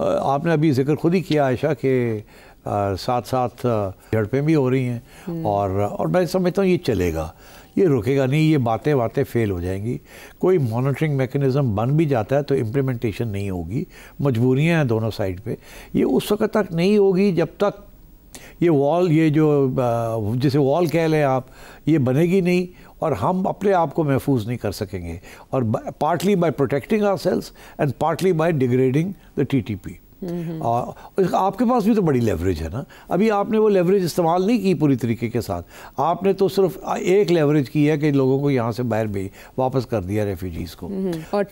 आपने अभी जिक्र खुद ही किया आयशा कि साथ साथ झड़पें भी हो रही हैं, और मैं समझता हूँ ये चलेगा, ये रुकेगा नहीं, ये बातें फेल हो जाएंगी। कोई मॉनिटरिंग मैकेनिज़्म बन भी जाता है तो इम्प्लीमेंटेशन नहीं होगी, मजबूरियाँ हैं दोनों साइड पे, ये उस वक्त तक नहीं होगी जब तक ये वॉल, ये जो जिसे वॉल कह लें आप, ये बनेगी नहीं और हम अपने आप को महफूज नहीं कर सकेंगे, और partly bye protecting ourselves and partly bye degrading the TTP। और आपके पास भी तो बड़ी लेवरेज है ना, अभी आपने वो लेवरेज इस्तेमाल नहीं की पूरी तरीके के साथ, आपने तो सिर्फ एक लेवरेज की है कि लोगों को यहाँ से बाहर वापस कर दिया, रेफ्यूजीज़ को, और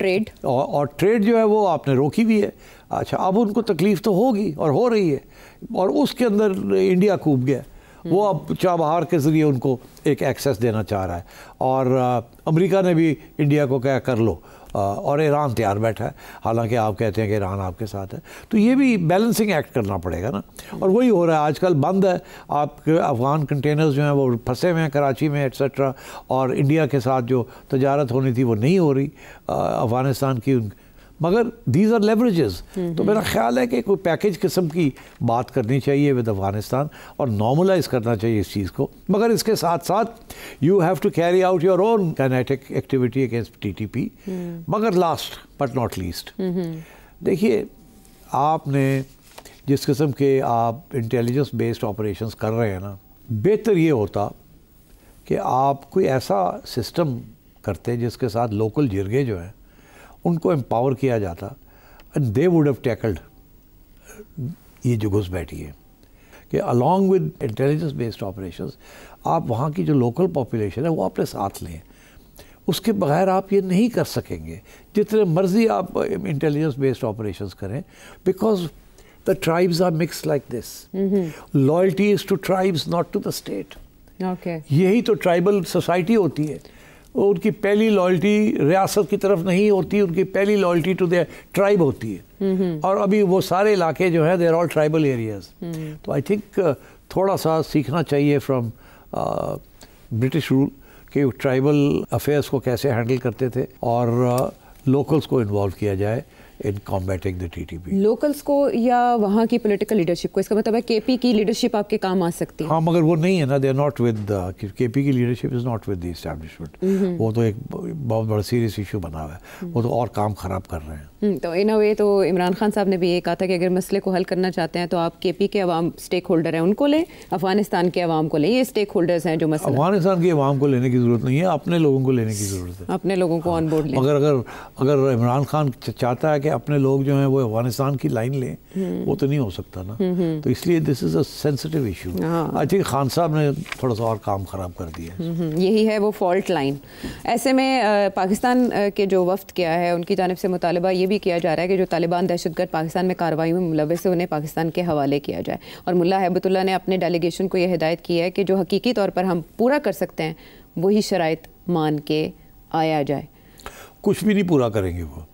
ट्रेड जो है वो आपने रोकी भी है। अच्छा, अब उनको तकलीफ़ तो होगी और हो रही है, और उसके अंदर इंडिया कूद गया, वो अब चाबहार के ज़रिए उनको एक एक्सेस देना चाह रहा है, और अमेरिका ने भी इंडिया को क्या कर लो, और ईरान तैयार बैठा है, हालांकि आप कहते हैं कि ईरान आपके साथ है। तो ये भी बैलेंसिंग एक्ट करना पड़ेगा ना, और वही हो रहा है आजकल। बंद है, आपके अफ़गान कंटेनर्स जो हैं वो फंसे हुए हैं कराची में एट्सेट्रा, और इंडिया के साथ जो तजारत होनी थी वो नहीं हो रही अफ़गानिस्तान की, मगर दीज आर लेवरेजेस। तो मेरा ख्याल है कि कोई पैकेज किस्म की बात करनी चाहिए विद अफ़गानिस्तान और नॉर्मलाइज करना चाहिए इस चीज़ को, मगर इसके साथ साथ you have to carry out your own kinetic activity against TTP। मगर लास्ट बट नॉट लीस्ट, देखिए आपने जिस किस्म के आप इंटेलिजेंस बेस्ड ऑपरेशंस कर रहे हैं ना, बेहतर ये होता कि आप कोई ऐसा सिस्टम करते जिसके साथ लोकल जिरगे जो हैं उनको एम्पावर किया जाता, and they would have tackled ये जो घुस बैठी है, कि along with intelligence based operations आप वहाँ की जो लोकल पॉपुलेशन है वो अपने साथ लें। उसके बगैर आप ये नहीं कर सकेंगे, जितने मर्जी आप इंटेलिजेंस बेस्ड ऑपरेशंस करें, because the tribes are mix like this. Loyalty is to tribes not to the state. यही तो ट्राइबल सोसाइटी होती है। उनकी पहली लॉयल्टी रियासत की तरफ नहीं होती, उनकी पहली लॉयल्टी टू देयर ट्राइब होती है। और अभी वो सारे इलाके जो हैं, they are all tribal areas. तो आई थिंक थोड़ा सा सीखना चाहिए फ्रॉम ब्रिटिश रूल कि ट्राइबल अफेयर्स को कैसे हैंडल करते थे, और लोकल्स को इन्वॉल्व किया जाए in combating the TTP. Locals को या वहाँ की पॉलिटिकल लीडरशिप को, इसका मतलब है केपी की लीडरशिप आपके काम आ सकती है? हाँ, मगर वो नहीं है ना, they are not with KP की leadership is not with the establishment. वो तो एक बहुत बड़ा सीरियस इशू बना हुआ है, वो तो और काम ख़राब कर रहे हैं। तो इन अ वे तो इमरान खान साहब ने भी ये कहा था कि अगर मसले को हल करना चाहते हैं तो आप केपी के अवाम स्टेक होल्डर हैं उनको लें, अफगानिस्तान के अवाम को लें, ये स्टेक होल्डर्स हैं जो मसला। अफगानिस्तान के अवाम को लेने की ज़रूरत नहीं है, अपने लोगों को लेने की ज़रूरत है, अपने लोगों को ऑन बोर्ड लें। मगर अगर इमरान खान चाहता है कि अपने लोग जो हैं वो अफगानिस्तान की लाइन लें, वो तो नहीं हो सकता ना। तो इसलिए this is a sensitive issue. I think Khan साहब ने थोड़ा सा और काम ख़राब कर दिया है। यही है वो फॉल्ट लाइन। ऐसे में पाकिस्तान के जो वफ्द किया है उनकी जानिब से मुतालबा ये भी किया जा रहा है कि जो तालिबान दहशतगर्द पाकिस्तान में कार्रवाई में मुलव्वस है उन्हें पाकिस्तान के हवाले किया जाए। और मुल्ला हैबतुल्लाह ने अपने डेलीगेशन को यह हिदायत की है कि जो हकीकी तौर पर हम पूरा कर सकते हैं वही शराइत मान के आया जाए। कुछ भी नहीं पूरा करेंगे वो।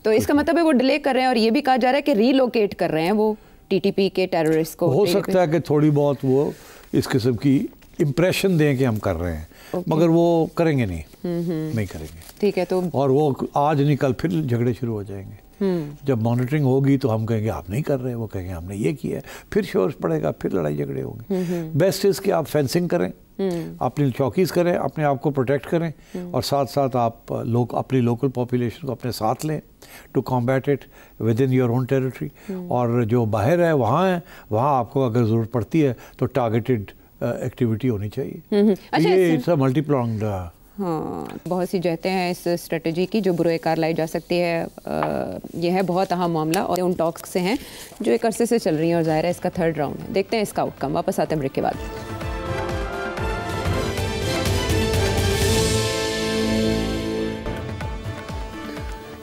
तो इसका मतलब है वो डिले कर रहे हैं और ये भी कहा जा रहा है कि रीलोकेट कर रहे हैं वो टीटीपी के टेररिस्ट को। हो सकता है कि थोड़ी बहुत वो इस किस्म की इम्प्रेशन दें कि हम कर रहे हैं, मगर वो करेंगे नहीं करेंगे। ठीक है, तो और वो आज नहीं कल फिर झगड़े शुरू हो जाएंगे। जब मॉनिटरिंग होगी तो हम कहेंगे आप नहीं कर रहे, वो कहेंगे हमने ये किया है, फिर शोर पड़ेगा, फिर लड़ाई झगड़े होंगे। बेस्ट इज़ कि आप फेंसिंग करें, अपनी चौकीज़ करें, अपने आप को प्रोटेक्ट करें और साथ साथ आप अपनी लोकल पॉपुलेशन को अपने साथ लें to combat it within your own territory. और जो बाहर है वहाँ आपको अगर ज़रूरत पड़ती है तो टारगेटेड एक्टिविटी होनी चाहिए। अच्छा, ये इट्स अ मल्टीप्रोंग्ड। हाँ, बहुत सी जहतें हैं इस स्ट्रेटजी की जो बुरोकार लाई जा सकती है। यह है बहुत अहम मामला और उन टॉक्स से हैं जो एक अरसे से चल रही हैं और ज़ाहिर है इसका थर्ड राउंड है। देखते हैं इसका आउटकम। वापस आते हैं ब्रेक के बाद।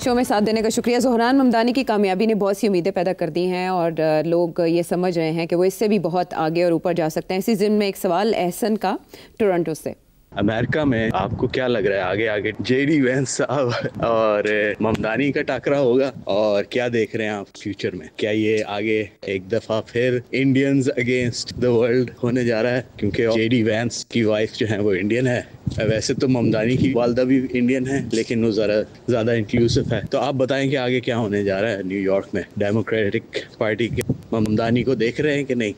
शो में साथ देने का शुक्रिया। ज़ोहरान ममदानी की कामयाबी ने बहुत सी उम्मीदें पैदा कर दी हैं और लोग ये समझ रहे हैं कि वो इससे भी बहुत आगे और ऊपर जा सकते हैं। इसी ज़िम्न में एक सवाल एहसन का टोरंटो से। अमेरिका में आपको क्या लग रहा है आगे जेडी वेंस साहब और ममदानी का टकरा होगा, और क्या देख रहे हैं आप फ्यूचर में? क्या ये आगे एक दफा फिर इंडियंस अगेंस्ट द वर्ल्ड होने जा रहा है? क्योंकि जेडी वेंस की वाइफ जो है वो इंडियन है, वैसे तो ममदानी की वालदा भी इंडियन है लेकिन वो ज़्यादा इंक्लूसिव है। तो आप बताएं कि आगे क्या होने जा रहा है न्यूयॉर्क में? डेमोक्रेटिक पार्टी के ममदानी को देख रहे हैं कि नहीं?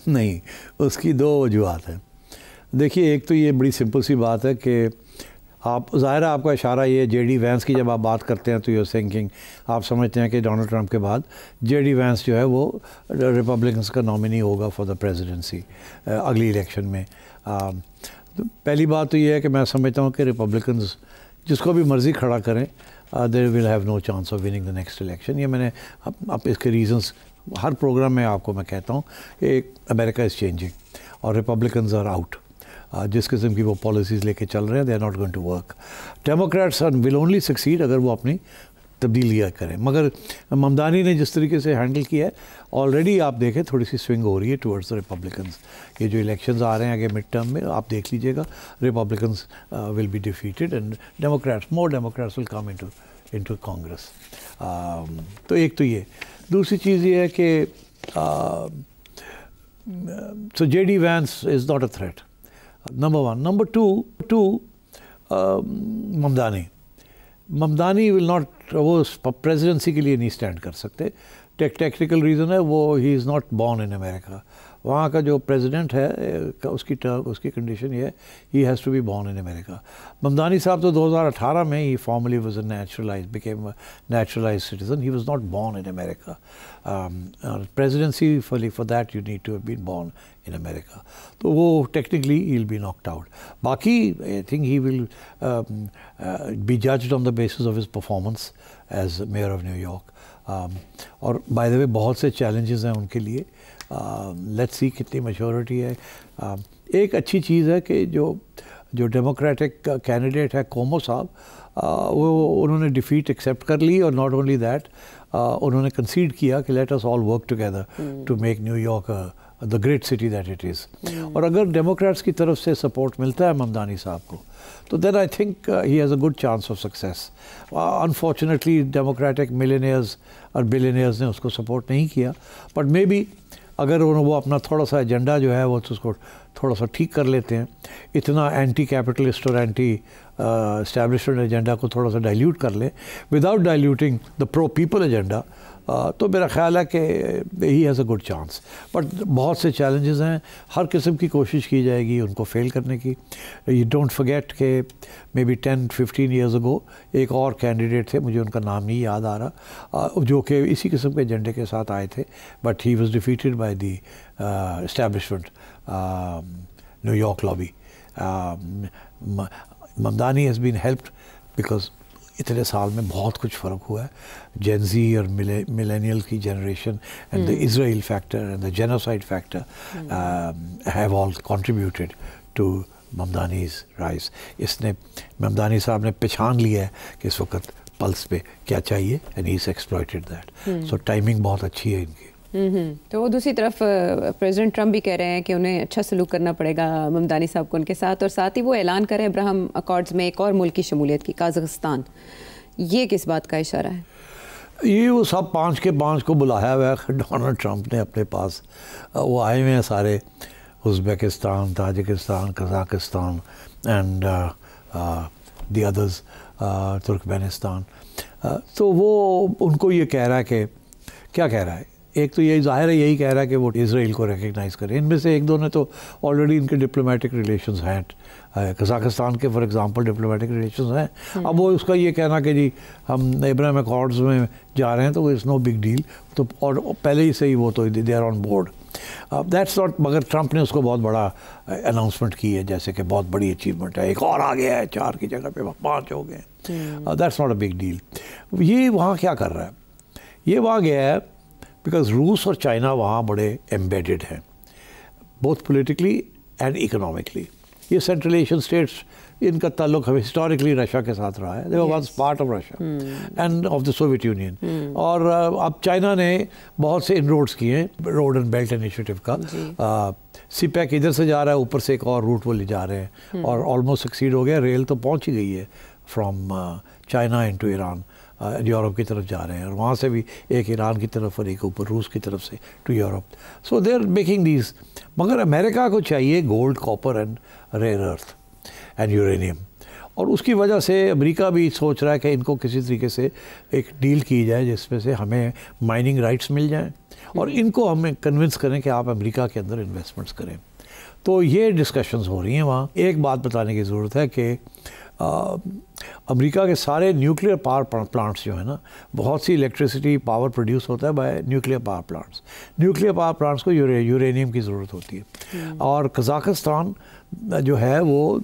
नहीं, उसकी दो वजूहत हैं। देखिए, एक तो ये बड़ी सिंपल सी बात है कि आप ज़ाहिर है आपका इशारा ये जेडी वैंस की जब आप बात करते हैं तो यूर थिंकिंग, आप समझते हैं कि डोनाल्ड ट्रंप के बाद जेडी वैंस जो है वो रिपब्लिकन्स का नॉमिनी होगा फॉर द प्रेसिडेंसी अगली इलेक्शन में। तो पहली बात तो ये है कि मैं समझता हूँ कि रिपब्लिकन्स जिसको भी मर्ज़ी खड़ा करें there will have no chance of winning the next election. ये मैंने अब इसके रीजंस हर प्रोग्राम में आपको मैं कहता हूँ कि अमेरिका इज़ चेंजिंग और रिपब्लिकन्स आर आउट। जिस किस्म की वो पॉलिसीज़ लेके चल रहे हैं, they are not going to work. Democrats will only succeed अगर वो अपनी तब्दीलियाँ करें। मगर ममदानी ने जिस तरीके से हैंडल किया है, ऑलरेडी आप देखें थोड़ी सी स्विंग हो रही है टुवर्ड्स द रिपब्लिकन्स। ये जो इलेक्शंस आ रहे हैं आगे मिड टर्म में, आप देख लीजिएगा Republicans will be defeated and more Democrats will come into Congress. तो एक तो ये। दूसरी चीज़ ये है कि so JD Vance is not a threat, number one. Number two Mamdani will not, वो प्रेसिडेंसी के लिए नहीं स्टैंड कर सकते। टेक्निकल रीज़न है वो, he is not born in America. वहाँ का जो प्रेसिडेंट है उसकी कंडीशन ये है, he has to be born in America. Mamdani sahab तो 2018 में ही formally was became naturalise citizen. He was not born in America. Presidency for that you need to have been born in America. तो वो technically he will be knocked out. बाकी I think he will be judged on the basis of his performance as mayor of न्यूयॉर्क। York by the way बहुत से challenges हैं उनके लिए। Let's see कितनी मैच्योरिटी है। एक अच्छी चीज़ है कि जो डेमोक्रेटिक कैंडिडेट है कोमो साहब, वो उन्होंने डिफीट एक्सेप्ट कर ली और नॉट ओनली दैट उन्होंने कंसीड किया कि let us all work together to make New York the great city that it is. और अगर डेमोक्रेट्स की तरफ से सपोर्ट मिलता है ममदानी साहब को तो then I think he has a good chance of success. Unfortunately Democratic millionaires और बिलियनियर्स ने उसको सपोर्ट नहीं किया, बट मे बी अगर वो अपना थोड़ा सा एजेंडा जो है वो उसको थोड़ा सा ठीक कर लेते हैं, इतना एंटी कैपिटलिस्ट और एंटी एस्टैब्लिशमेंट एजेंडा को थोड़ा सा डाइल्यूट कर ले without diluting the pro people agenda, तो मेरा ख्याल है कि ही has a good chance. But बहुत से चैलेंजेस हैं, हर किस्म की कोशिश की जाएगी उनको फेल करने की। यू डोंट फॉरगेट के मे बी 10-15 ईयर्स अगो एक और कैंडिडेट थे, मुझे उनका नाम नहीं याद आ रहा, जो कि इसी किस्म के एजेंडे के साथ आए थे, but he was defeated by the establishment New York lobby. Mamdani has been helped because इतने साल में बहुत कुछ फ़र्क हुआ है। जेनजी और मिलेनियल की generation and the Israel factor and the genocide factor have all contributed to Mamdani's rise. इसने ममदानी साहब ने पहचान लिया है कि इस वक्त पल्स पे क्या चाहिए and he is exploited that. So timing बहुत अच्छी है इनकी। तो वो दूसरी तरफ प्रेसिडेंट ट्रम्प भी कह रहे हैं कि उन्हें अच्छा सलूक करना पड़ेगा ममदानी साहब को उनके साथ, और साथ ही वो ऐलान करें अब्राहम अकॉर्ड्स में एक और मुल्क की शमूलियत की, काज़ाकिस्तान। ये किस बात का इशारा है? ये वो सब 5 के 5 को बुलाया हुआ है डोनाल्ड ट्रंप ने अपने पास। वो आए हुए हैं सारे, Uzbekistan, Tajikistan, Kazakhstan and the others, Turkmenistan. तो वो उनको ये कह रहा है कि क्या कह रहा है, एक तो यही जाहिर है, यही कह रहा है कि वो इजराइल को रिकग्नाइज़ करें। इनमें से एक दो ने तो ऑलरेडी इनके डिप्लोमेटिक रिलेशंस हैं, कज़ाकिस्तान के फॉर एग्जांपल डिप्लोमेटिक रिलेशंस हैं। अब वो उसका ये कहना कि जी हम अब्राहम अकॉर्ड्स में जा रहे हैं तो इट्स नो बिग डील, तो और पहले ही से ही वो तो they are on board, that's not. मगर ट्रंप ने उसको बहुत बड़ा अनाउंसमेंट की है, जैसे कि बहुत बड़ी अचीवमेंट है, एक और आ गया है, 4 की जगह पे 5 हो गए। That's not a big deal. ये वहाँ क्या कर रहा है, ये वहाँ गया है बिकॉज रूस और चाइना वहाँ बड़े एम्बेडेड हैं, बोथ पोलिटिकली एंड इकोनॉमिकली। ये सेंट्रल एशियन स्टेट्स, इनका ताल्लुक हमें हिस्टोरिकली रशिया के साथ रहा है, they were once part of Russia and of the Soviet Union. और अब चाइना ने बहुत से इनरोड्स किए हैं रोड एंड बेल्ट इनिशिएटिव का। सीपैक इधर से जा रहा है, ऊपर से एक और रूट वो ले जा रहे हैं और ऑलमोस्ट सक्सीड हो गया। रेल तो पहुँच ही गई है from China into Iran, Europe की तरफ जा रहे हैं, और वहाँ से भी एक ईरान की तरफ और एक ऊपर रूस की तरफ से to Europe. So they are making these. मगर अमेरिका को चाहिए gold, copper and rare earth and uranium, और उसकी वजह से अमेरिका भी सोच रहा है कि इनको किसी तरीके से एक डील की जाए जिसमें से हमें माइनिंग राइट्स मिल जाएं और इनको हमें कन्विंस करें कि आप अमेरिका के अंदर इन्वेस्टमेंट्स करें। तो ये डिस्कशंस हो रही हैं वहाँ। एक बात बताने की ज़रूरत है कि अमेरिका के सारे न्यूक्लियर पावर प्लांट्स जो है ना, बहुत सी इलेक्ट्रिसिटी पावर प्रोड्यूस होता है bye nuclear power plants. Nuclear power plants को यूरेनियम की ज़रूरत होती है, और कज़ाकिस्तान जो है वो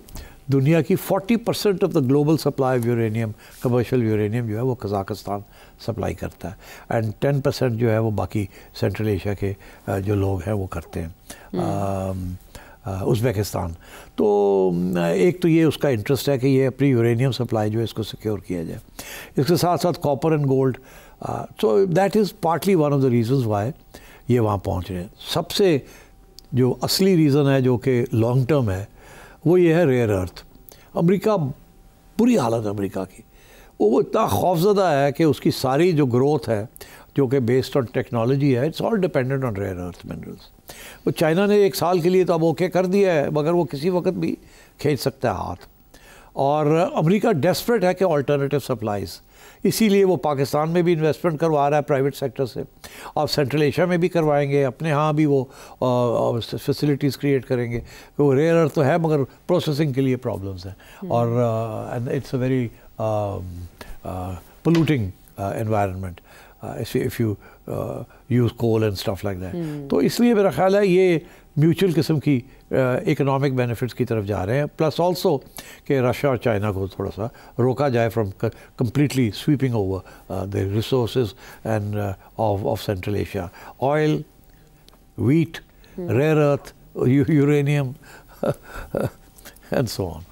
दुनिया की 40% of the global supply of uranium, commercial uranium जो है वो कज़ाकिस्तान सप्लाई करता है, एंड 10% जो है वो बाकी सेंट्रल एशिया के जो लोग हैं वो करते हैं, उज़्बेकिस्तान। तो एक तो ये उसका इंटरेस्ट है कि ये अपनी यूरेनियम सप्लाई जो है इसको सिक्योर किया जाए, इसके साथ साथ copper and gold. So that is partly one of the reasons Y ये वहाँ पहुँच रहे हैं। सबसे जो असली रीज़न है जो कि लॉन्ग टर्म है वो ये है रेयर अर्थ। अमेरिका, बुरी हालत है अमेरिका की, वो इतना खौफज़दा है कि उसकी सारी जो ग्रोथ है जो कि बेस्ड ऑन टेक्नोलॉजी है, it's all dependent on rare earth minerals. वो चाइना ने 1 साल के लिए तो अब ओके कर दिया है, मगर वो किसी वक्त भी खींच सकता है हाथ, और अमेरिका डेस्परेट है कि अल्टरनेटिव सप्लाईज़, इसीलिए वो पाकिस्तान में भी इन्वेस्टमेंट करवा रहा है प्राइवेट सेक्टर से, और सेंट्रल एशिया में भी करवाएंगे, अपने यहाँ भी वो फैसिलिटीज़ क्रिएट करेंगे। वो रेयर अर्थ तो है मगर प्रोसेसिंग के लिए प्रॉब्लम्स हैं, और and it's a very polluting environment if you use coal and stuff like that. तो इसलिए मेरा ख्याल है ये म्यूचुअल किस्म की इकोनॉमिक बेनिफिट्स की तरफ जा रहे हैं, प्लस ऑल्सो कि रशिया और चाइना को थोड़ा सा रोका जाए from completely sweeping over the resources end of central Asia, oil, wheat, rare earth, uranium and so on.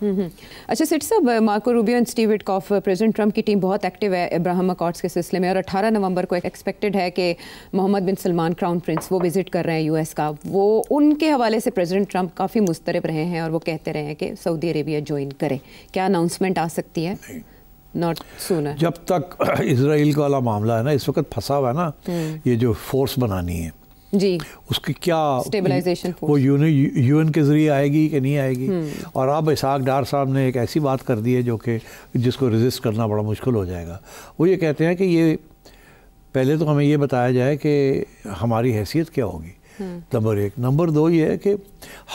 अच्छा सिट साहब, Marco Rubio and Steve Witkoff, president Trump की टीम बहुत एक्टिव है अब्राहम अकॉर्ड्स के सिलसिले में, और 18 नवंबर को एक्सपेक्टेड है कि मोहम्मद बिन सलमान क्राउन प्रिंस वो विजिट कर रहे हैं यूएस का। वो उनके हवाले से प्रेसिडेंट ट्रंप काफ़ी मुस्तरब रहे हैं और वो कहते रहे हैं कि सऊदी अरेबिया ज्वाइन करे। क्या अनाउंसमेंट आ सकती है? Not sooner. जब तक इसराइल का वाला मामला है ना, इस वक्त फंसा हुआ है ना, ये जो फोर्स बनानी है, जी, उसकी क्या स्टेबलाइजेशन वो यूएन के ज़रिए आएगी कि नहीं आएगी। और अब इसहाक डार साहब ने एक ऐसी बात कर दी है जो कि जिसको रेजिस्ट करना बड़ा मुश्किल हो जाएगा। वो ये कहते हैं कि ये पहले तो हमें ये बताया जाए कि हमारी हैसियत क्या होगी, नंबर 1। नंबर 2 ये है कि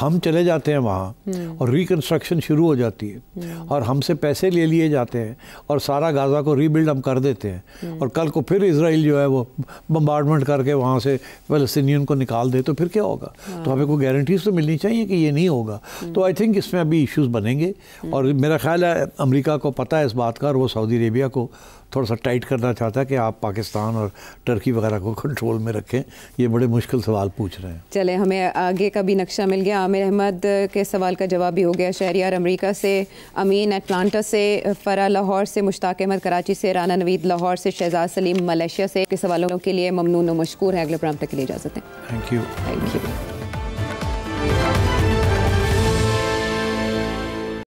हम चले जाते हैं वहाँ और रिकन्स्ट्रक्शन शुरू हो जाती है और हमसे पैसे ले लिए जाते हैं और सारा गाज़ा को रीबिल्ड हम कर देते हैं और कल को फिर इजराइल जो है वो बम्बार्डमेंट करके वहाँ से फ़लस्तीनियन को निकाल दे, तो फिर क्या होगा? तो हमें कोई गारंटीज तो मिलनी चाहिए कि ये नहीं होगा। तो आई थिंक इसमें अभी इश्यूज़ बनेंगे और मेरा ख्याल है अमेरिका को पता है इस बात का और वो सऊदी अरेबिया को थोड़ा सा टाइट करना चाहता है कि आप पाकिस्तान और टर्की वगैरह को कंट्रोल में रखें। ये बड़े मुश्किल सवाल पूछ रहे हैं। चले, हमें आगे का भी नक्शा मिल गया। आमिर अहमद के सवाल का जवाब भी हो गया। शहरियार अमेरिका से, अमीन अटलांटा से, फ़रा लाहौर से, मुश्ताक अहमद कराची से, राना नवीद लाहौर से, शहजाद सलीम मलेशिया से के सवालों के लिए ममनून और मशकूर हैं। अगले प्रोग्राम तक के लिए इजाज़त दें। Thank you. Thank you.